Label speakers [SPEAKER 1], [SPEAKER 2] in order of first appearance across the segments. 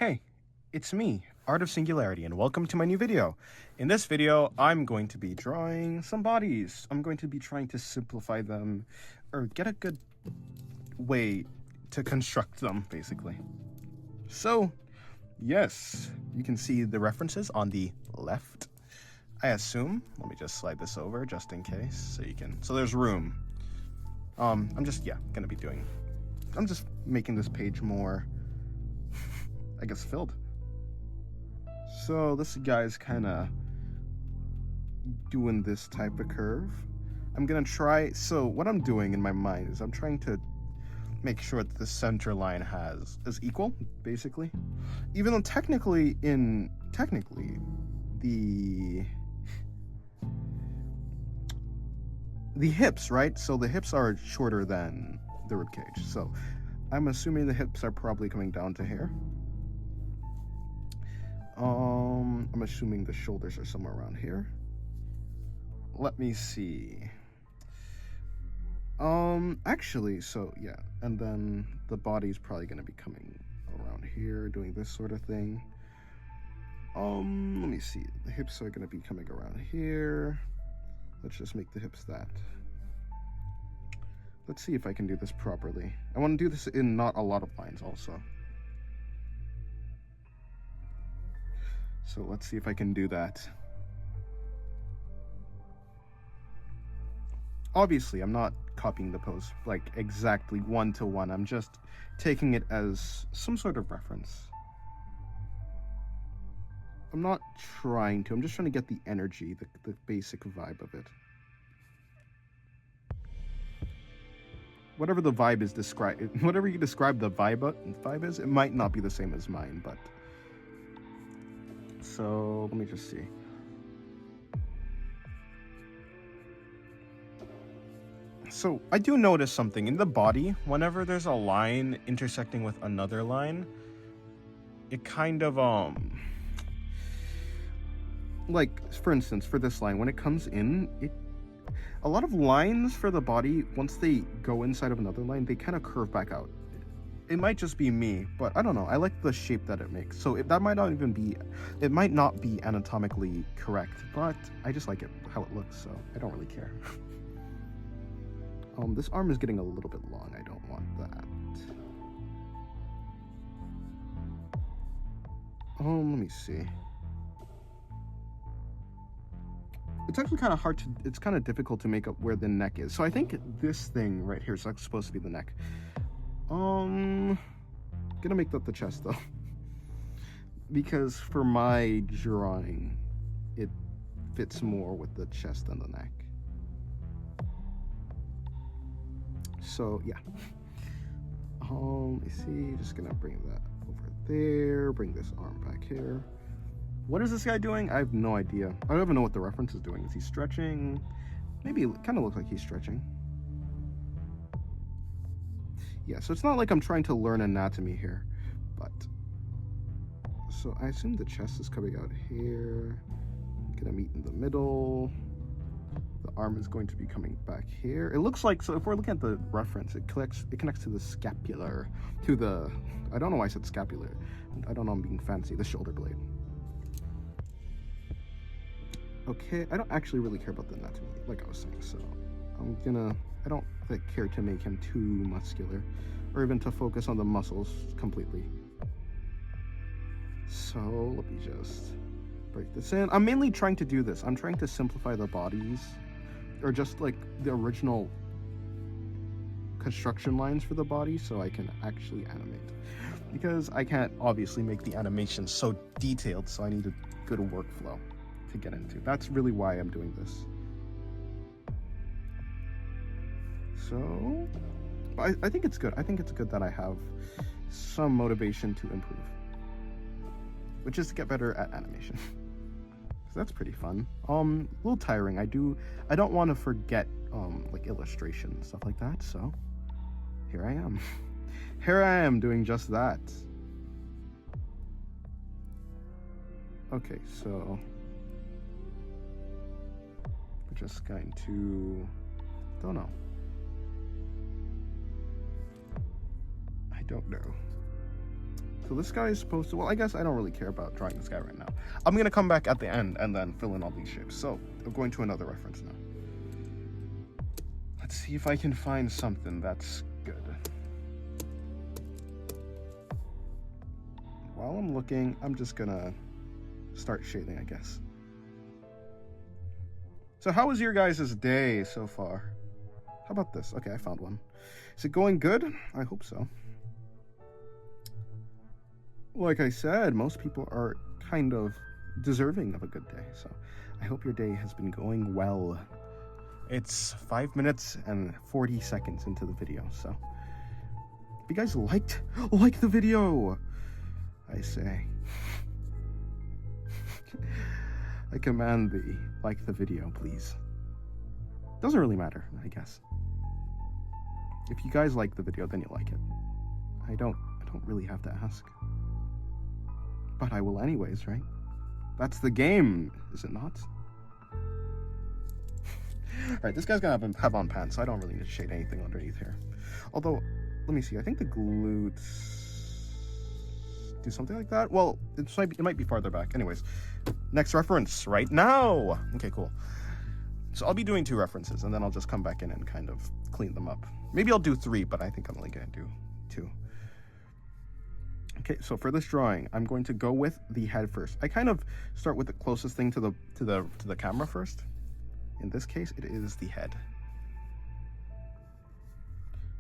[SPEAKER 1] Hey, it's me, Art of Singularity, and welcome to my new video. In this video, I'm going to be drawing some bodies. I'm going to be trying to simplify them, or get a good way to construct them, basically. So, yes, you can see the references on the left. I assume, let me just slide this over just in case, so you can, so there's room. I'm just making this page more, I guess, filled. So this guy's kind of doing this type of curve. I'm gonna try, so what I'm doing in my mind is I'm trying to make sure that the center line is equal, basically. Even though technically the hips, right? So the hips are shorter than the rib cage. So I'm assuming the hips are probably coming down to here. I'm assuming the shoulders are somewhere around here. Let me see. Actually, so yeah, and then the body's probably gonna be coming around here, doing this sort of thing. Let me see. The hips are gonna be coming around here. Let's just make the hips that. Let's see if I can do this properly. I want to do this in not a lot of lines also. So let's see if I can do that. Obviously, I'm not copying the pose like exactly one-to-one. I'm just taking it as some sort of reference. I'm not trying to. I'm just trying to get the energy, the basic vibe of it. Whatever the vibe is whatever you describe the vibe is, it might not be the same as mine, but. So let me just see. So I do notice something in the body. Whenever there's a line intersecting with another line, it kind of like, for instance, for this line, when it comes in, a lot of lines for the body, once they go inside of another line, they kind of curve back out. It might just be me, but I don't know. I like the shape that it makes. So that might not even be, it might not be anatomically correct, but I just like it, how it looks, so I don't really care. This arm is getting a little bit long. I don't want that. Let me see. It's actually kind of hard it's kind of difficult to make up where the neck is. So I think this thing right here is supposed to be the neck. Gonna make that the chest though. Because for my drawing, it fits more with the chest than the neck. So yeah. Let me see, just gonna bring that over there, bring this arm back here. What is this guy doing? I have no idea. I don't even know what the reference is doing. Is he stretching? Maybe it kind of looks like he's stretching. Yeah, so it's not like I'm trying to learn anatomy here, but so I assume the chest is coming out here, gonna meet in the middle. The arm is going to be coming back here. It looks like, so if we're looking at the reference, it connects to the scapular, to the, I don't know why I said scapular. I don't know, I'm being fancy, the shoulder blade. Okay, I don't actually really care about the anatomy, like I was saying, so I don't care to make him too muscular, or even to focus on the muscles completely. So, let me just break this in. I'm mainly trying to do this. I'm trying to simplify the bodies, or just like the original construction lines for the body, so I can actually animate. Because I can't obviously make the animation so detailed, so I need a good workflow to get into. That's really why I'm doing this. So, I think it's good. I think it's good that I have some motivation to improve, which is to get better at animation. So that's pretty fun. A little tiring. I don't want to forget like illustration and stuff like that. So here I am. Here I am doing just that. Okay, so we're just going to, don't know. I don't know. So this guy is supposed to, well, I guess I don't really care about drawing this guy right now. I'm going to come back at the end and then fill in all these shapes. So I'm going to another reference now. Let's see if I can find something that's good. While I'm looking, I'm just going to start shading, I guess. So how was your guys' day so far? How about this? Okay, I found one. Is it going good? I hope so. Like I said, most people are kind of deserving of a good day, so I hope your day has been going well. It's 5 minutes and 40 seconds into the video, so if you guys like the video, I say, I command thee, like the video, please. Doesn't really matter, I guess. If you guys like the video, then you like it. I don't really have to ask. But I will anyways, right? That's the game, is it not? Alright, this guy's gonna have on pants, so I don't really need to shade anything underneath here. Although, let me see, I think the glutes do something like that. Well, it might be farther back. Anyways, next reference right now. Okay, cool. So I'll be doing 2 references, and then I'll just come back in and kind of clean them up. Maybe I'll do 3, but I think I'm only gonna do 2. Okay, so for this drawing, I'm going to go with the head first. I kind of start with the closest thing to the camera first. In this case, it is the head.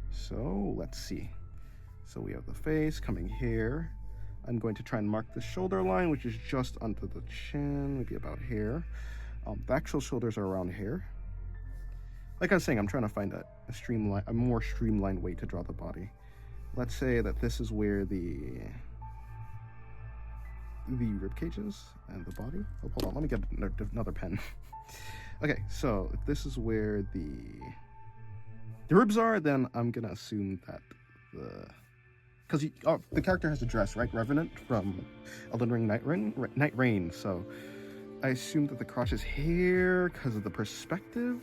[SPEAKER 1] So let's see. So we have the face coming here. I'm going to try and mark the shoulder line, which is just under the chin, maybe about here. The actual shoulders are around here. Like I was saying, I'm trying to find a more streamlined way to draw the body. Let's say that this is where the rib cage is and the body. Oh, hold on, let me get another pen. Okay, so if this is where the ribs are, then I'm gonna assume that because the character has a dress, right? Revenant from Elden Ring Night Rain. So I assume that the crotch is here because of the perspective.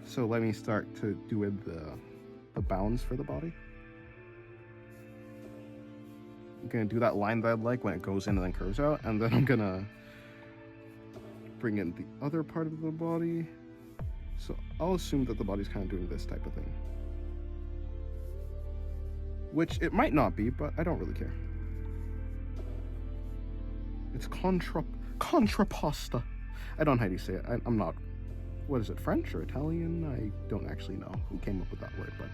[SPEAKER 1] So let me start to do with the bounds for the body. I'm gonna do that line that I like when it goes in and then curves out, and then I'm gonna bring in the other part of the body. So I'll assume that the body's kind of doing this type of thing. Which it might not be, but I don't really care. It's contrapposta. I don't know how you say it. I'm not, what is it, French or Italian? I don't actually know who came up with that word, but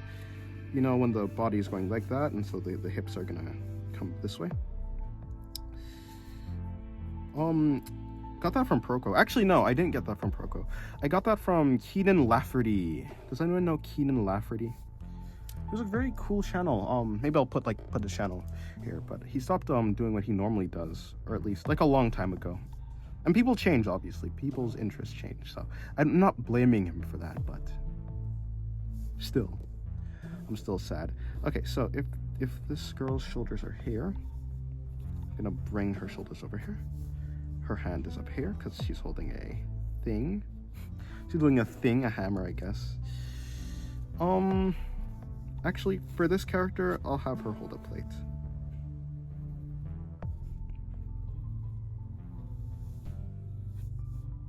[SPEAKER 1] you know, when the body is going like that, and so the hips are gonna come this way. Got that from Proco. Actually, no, I didn't get that from Proco. I got that from Keenan Lafferty. Does anyone know Keenan Lafferty? It was a very cool channel. Maybe I'll put the channel here, but he stopped doing what he normally does, or at least like a long time ago. And people change, obviously. People's interests change, so I'm not blaming him for that, but still, I'm still sad. Okay, so if this girl's shoulders are here, I'm gonna bring her shoulders over here. Her hand is up here because she's holding a thing. She's doing a thing, a hammer, I guess. Actually, for this character, I'll have her hold a plate.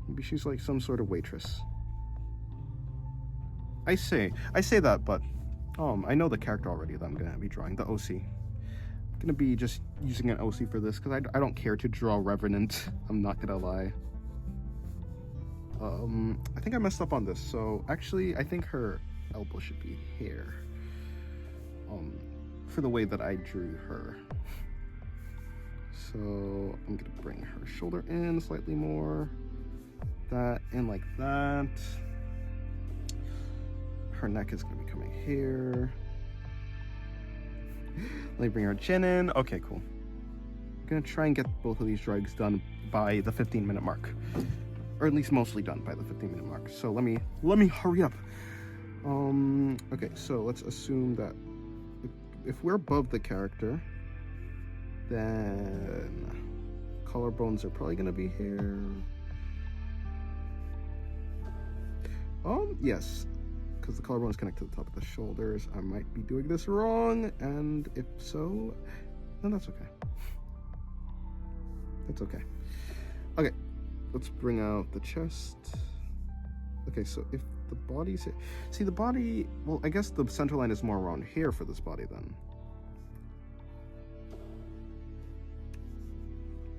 [SPEAKER 1] Maybe she's like some sort of waitress. I say that, but I know the character already that I'm gonna be drawing, the OC. I'm gonna be just using an OC for this because I don't care to draw Revenant. I'm not gonna lie. I think I messed up on this. So actually, I think her elbow should be here. For the way that I drew her. So I'm gonna bring her shoulder in slightly more. That in like that. Her neck is gonna be coming here. Let me bring her chin in. Okay, cool. I'm gonna try and get both of these drawings done by the 15-minute mark, or at least mostly done by the 15-minute mark. So let me hurry up. Okay, so let's assume that if we're above the character, then collarbones are probably gonna be here. Yes, because the collarbones connect to the top of the shoulders. I might be doing this wrong, and if so, No, that's okay. That's okay. Okay, let's bring out the chest. Okay, so if the body's here... See, the body... Well, I guess the center line is more around here for this body, then.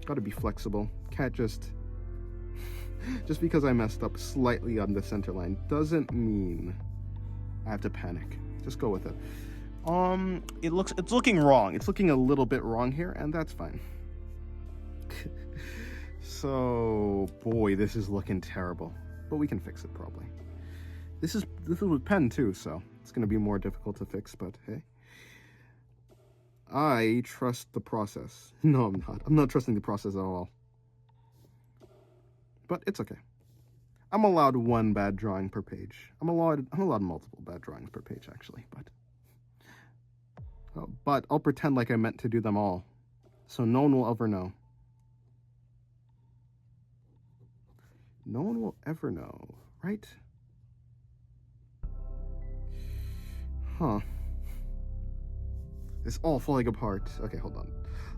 [SPEAKER 1] Gotta be flexible. Can't just... Just because I messed up slightly on the center line doesn't mean I have to panic. Just go with it. It's looking wrong. It's looking a little bit wrong here, and that's fine. So, boy, this is looking terrible. But we can fix it probably. This is with pen too, so it's gonna be more difficult to fix, but hey. I trust the process. No, I'm not. I'm not trusting the process at all. But it's okay. I'm allowed one bad drawing per page. I'm allowed multiple bad drawings per page, actually, but I'll pretend like I meant to do them all, so no one will ever know. No one will ever know, right? Huh. It's all falling apart. Okay, hold on.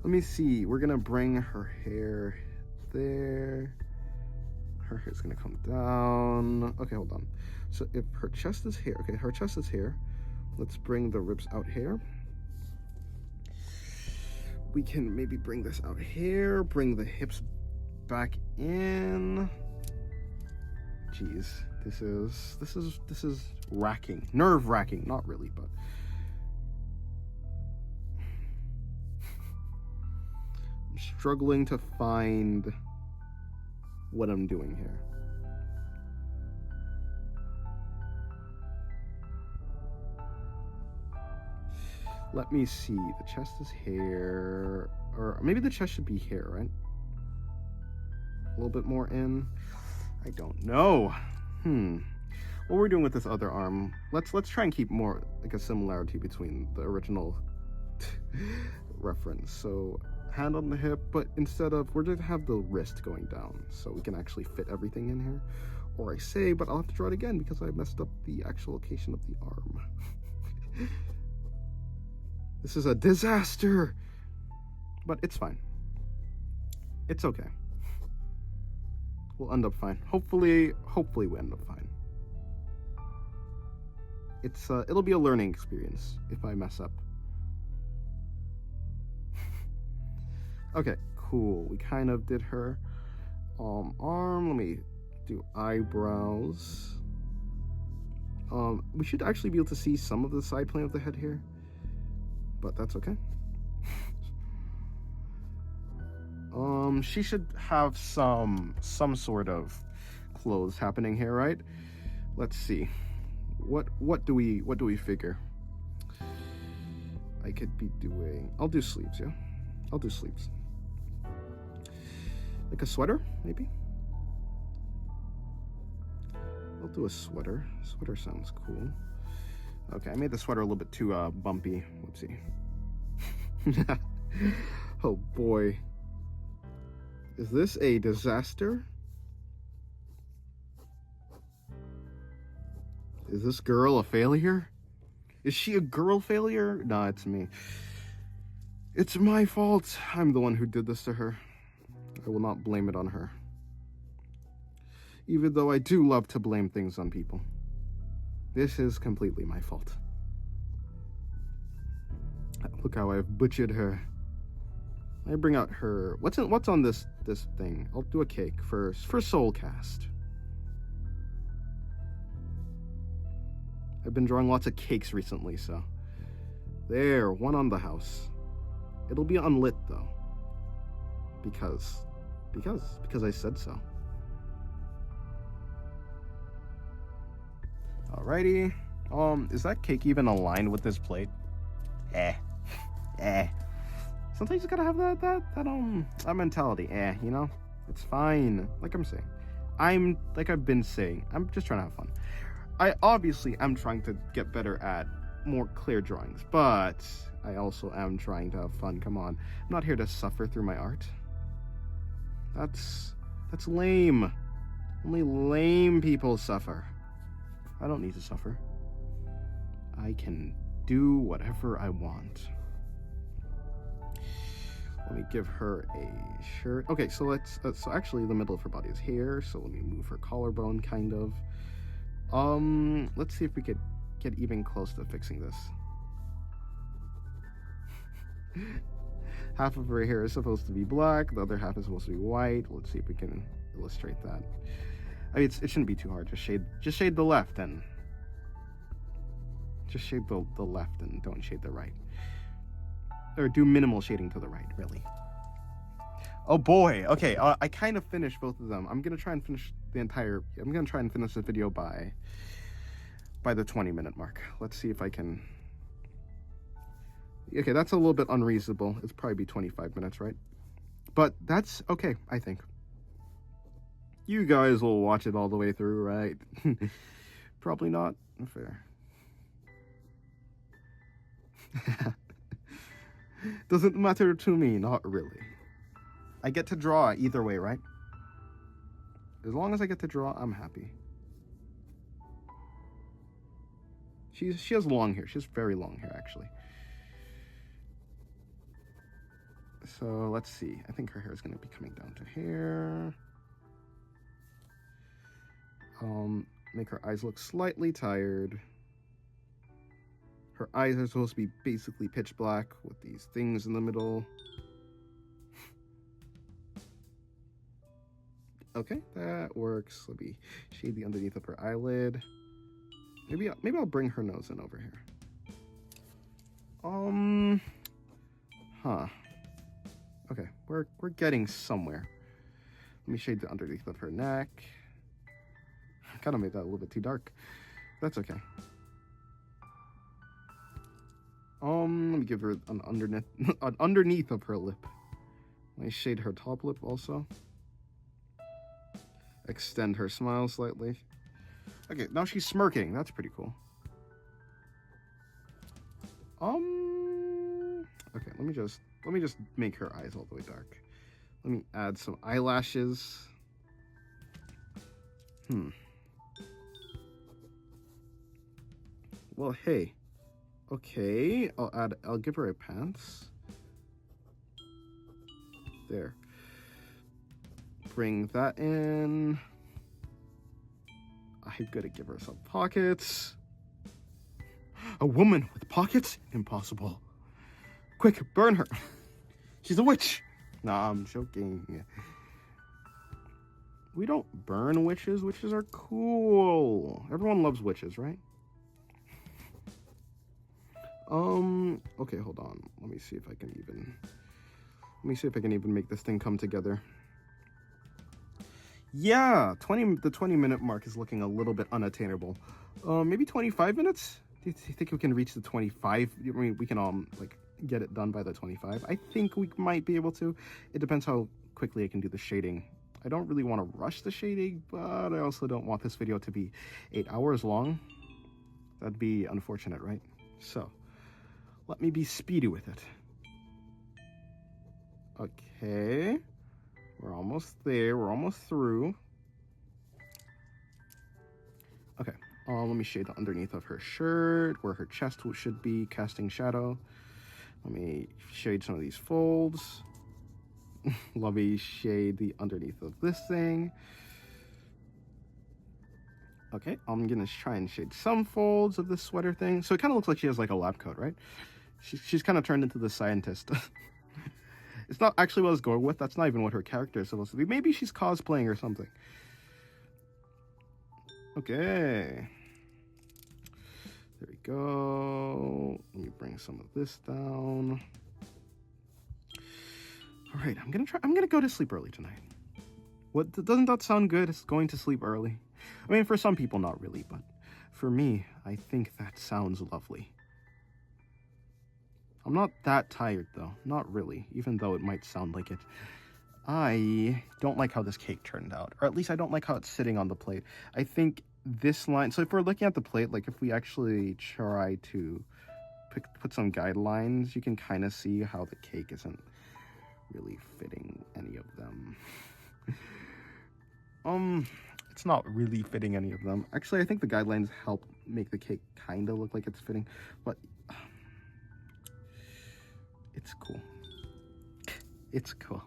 [SPEAKER 1] Let me see. We're gonna bring her hair there. Her hair's gonna come down. Okay, hold on. So if her chest is here, okay, her chest is here. Let's bring the ribs out here. We can maybe bring this out here, bring the hips back in. Jeez, this is racking, nerve-wracking. Not really, but I'm struggling to find what I'm doing here. Let me see. The chest is here, or maybe the chest should be here, right? A little bit more in. I don't know. What we're doing with this other arm, let's try and keep more like a similarity between the original reference. So hand on the hip, but instead of, we're going to have the wrist going down so we can actually fit everything in here. Or I say, but I'll have to draw it again because I messed up the actual location of the arm. This is a disaster, but it's fine. It's okay. We'll end up fine. Hopefully we end up fine. It'll be a learning experience if I mess up. Okay, cool. We kind of did her arm. Let me do eyebrows. We should actually be able to see some of the side plane of the head here, but that's okay. She should have some sort of clothes happening here, right? Let's see. What do we figure? I could be doing, I'll do sleeves, yeah? I'll do sleeves. Like a sweater, maybe? I'll do a sweater. Sweater sounds cool. Okay, I made the sweater a little bit too bumpy. Whoopsie. Oh boy. Is this a disaster? Is this girl a failure? Is she a girl failure? Nah, it's me. It's my fault. I'm the one who did this to her. I will not blame it on her. Even though I do love to blame things on people. This is completely my fault. Look how I've butchered her. I bring out her... What's on this thing? I'll do a cake first for Soulcast. I've been drawing lots of cakes recently, so... There, one on the house. It'll be unlit, though. Because I said so. Alrighty. Is that cake even aligned with this plate? Sometimes you gotta have that mentality. You know? It's fine. Like I'm saying. Like I've been saying, I'm just trying to have fun. I obviously am trying to get better at more clear drawings, but I also am trying to have fun. Come on. I'm not here to suffer through my art. That's lame. Only lame people suffer. I don't need to suffer. I can do whatever I want. me give her a shirt. Okay, so let's, so actually the middle of her body is hair, so let me move her collarbone, kind of. Let's see if we could get even close to fixing this. Half of her hair is supposed to be black, the other half is supposed to be white. Let's see if we can illustrate that. I mean, it shouldn't be too hard. Just shade the left and just shade the left and don't shade the right. Or do minimal shading to the right, really. Oh boy. Okay, I kind of finished both of them. I'm gonna try and finish the video by the 20-minute mark. Let's see if I can. Okay, that's a little bit unreasonable. It's probably be 25 minutes, right? But that's okay, I think. You guys will watch it all the way through, right? Probably not. Fair. Doesn't matter to me, not really. I get to draw either way, right? As long as I get to draw, I'm happy. She has long hair. She has very long hair, actually. So let's see. I think her hair is going to be coming down to here. Make her eyes look slightly tired. Her eyes are supposed to be basically pitch black with these things in the middle. Okay, that works. Let me shade the underneath of her eyelid. Maybe I'll bring her nose in over here. Okay, we're getting somewhere. Let me shade the underneath of her neck. I kind of made that a little bit too dark. That's okay. Let me give her an underneath of her lip. Let me shade her top lip also. Extend her smile slightly. Okay, now she's smirking. That's pretty cool. Okay, let me just make her eyes all the way dark. Let me add some eyelashes. Well, hey. Okay, I'll give her a pants. There. Bring that in. I'm gonna give her some pockets. A woman with pockets? Impossible. Quick, burn her. She's a witch. Nah, I'm joking. We don't burn witches. Witches are cool. Everyone loves witches, right? Okay, hold on. Let me see if I can even make this thing come together. Yeah, the 20-minute mark is looking a little bit unattainable. Maybe 25 minutes? Do you think we can reach the 25? I mean, we can like get it done by the 25. I think we might be able to. It depends how quickly I can do the shading. I don't really want to rush the shading, but I also don't want this video to be 8 hours long. That'd be unfortunate, right? So, let me be speedy with it. Okay. We're almost there. We're almost through. Okay. Let me shade the underneath of her shirt, where her chest should be, casting shadow. Let me shade some of these folds. Let me shade the underneath of this thing. Okay, I'm gonna try and shade some folds of this sweater thing. So it kind of looks like she has like a lab coat, right? She's kind of turned into the scientist. It's not actually what I was going with. That's not even what her character is supposed to be. Maybe she's cosplaying or something. Okay. There we go. Let me bring some of this down. All right, I'm gonna go to sleep early tonight. What, doesn't that sound good? It's going to sleep early. I mean, for some people, not really, but for me, I think that sounds lovely. I'm not that tired, though. Not really, even though it might sound like it. I don't like how this cake turned out, or at least I don't like how it's sitting on the plate. I think this line, so if we're looking at the plate, like if we actually try to put some guidelines, you can kind of see how the cake isn't really fitting any of them. It's not really fitting any of them. Actually, I think the guidelines help make the cake kind of look like it's fitting, but it's cool. It's cool.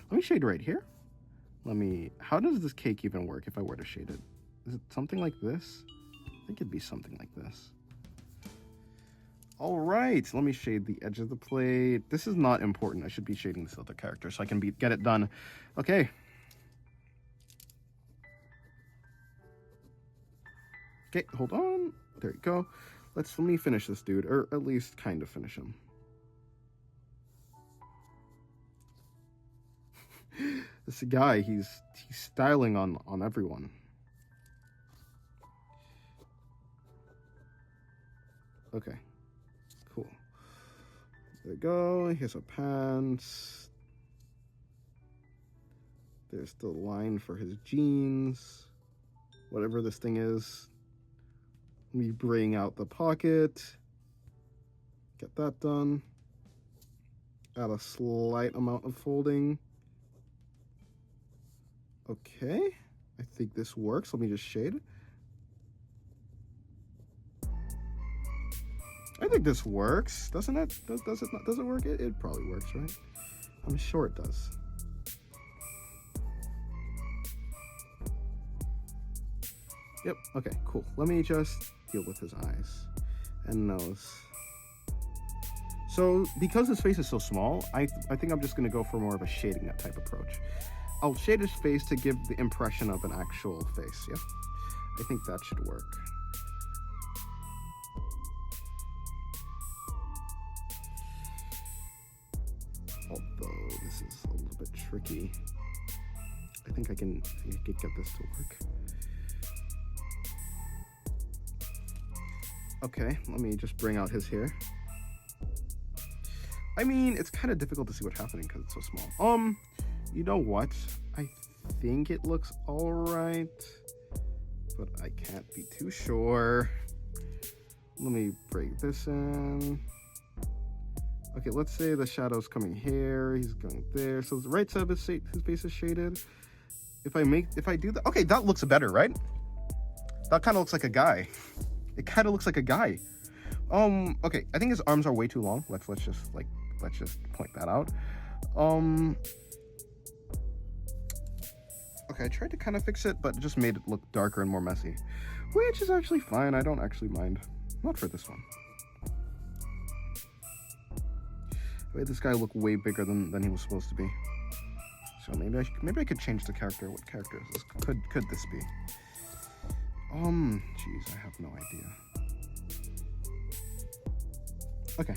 [SPEAKER 1] Let me shade right here. How does this cake even work if I were to shade it? Is it something like this? I think it'd be something like this. All right, let me shade the edge of the plate. This is not important. I should be shading this other character so I can get it done. Okay. Okay, hold on. There you go. Let me finish this dude, or at least kind of finish him. This guy, he's styling on everyone. Okay, cool. There you go. Here's our pants. There's the line for his jeans. Whatever this thing is. Let me bring out the pocket. Get that done. Add a slight amount of folding. Okay, I think this works. Let me just shade. I think this works, doesn't it? Does it not? Does it work? It probably works, right? I'm sure it does. Yep, okay, cool. Let me just deal with his eyes and nose. So, because his face is so small, I think I'm just gonna go for more of a shading that type approach. I'll shade his face to give the impression of an actual face, yeah? I think that should work. Although this is a little bit tricky. I think I can get this to work. Okay, let me just bring out his hair. I mean, it's kind of difficult to see what's happening because it's so small. You know what? I think it looks all right, but I can't be too sure. Let me break this in. Okay, let's say the shadow's coming here, he's going there. So the right side of his face is shaded. If I do that, okay, that looks better, right? That kind of looks like a guy. It kind of looks like a guy. Okay, I think his arms are way too long. Let's just point that out. Okay, I tried to kind of fix it, but it just made it look darker and more messy, which is actually fine. I don't actually mind. Not for this one. I made this guy look way bigger than he was supposed to be. So maybe I could change the character. What character is this? Could this be? Jeez, I have no idea. Okay,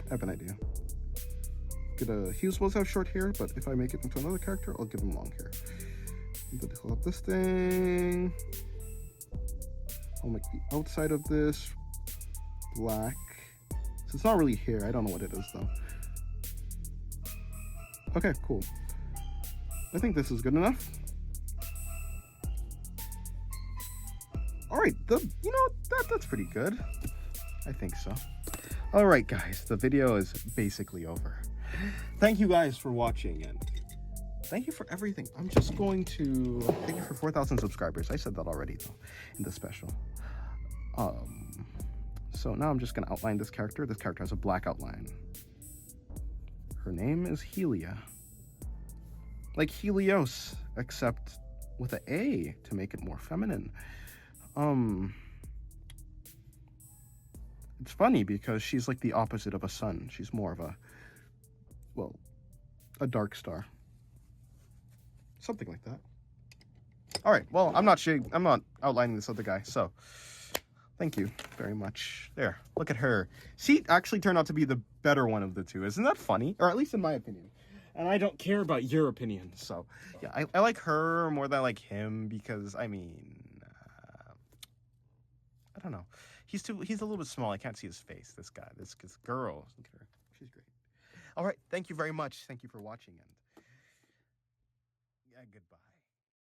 [SPEAKER 1] I have an idea. He was supposed to have short hair, but if I make it into another character, I'll give him long hair. But I'll have this thing. I'll make the outside of this black. So it's not really hair. I don't know what it is though. Okay, cool. I think this is good enough. All right, that's pretty good. I think so. All right, guys, the video is basically over. Thank you guys for watching, and thank you for everything. I'm just going to thank you for 4,000 subscribers. I said that already though in the special. So now I'm just gonna outline this character. This character has a black outline. Her name is Helia. Like Helios, except with an A to make it more feminine. It's funny because she's like the opposite of a sun. She's more of a dark star. Something like that. All right, well, I'm not outlining this other guy, so thank you very much. There, look at her. She actually turned out to be the better one of the two. Isn't that funny? Or at least in my opinion. And I don't care about your opinion, so yeah, I like her more than I like him because, I mean, I don't know. He's a little bit small. I can't see his face. This guy, this girl, look at her. She's great. All right, thank you very much. Thank you for watching, and yeah, goodbye.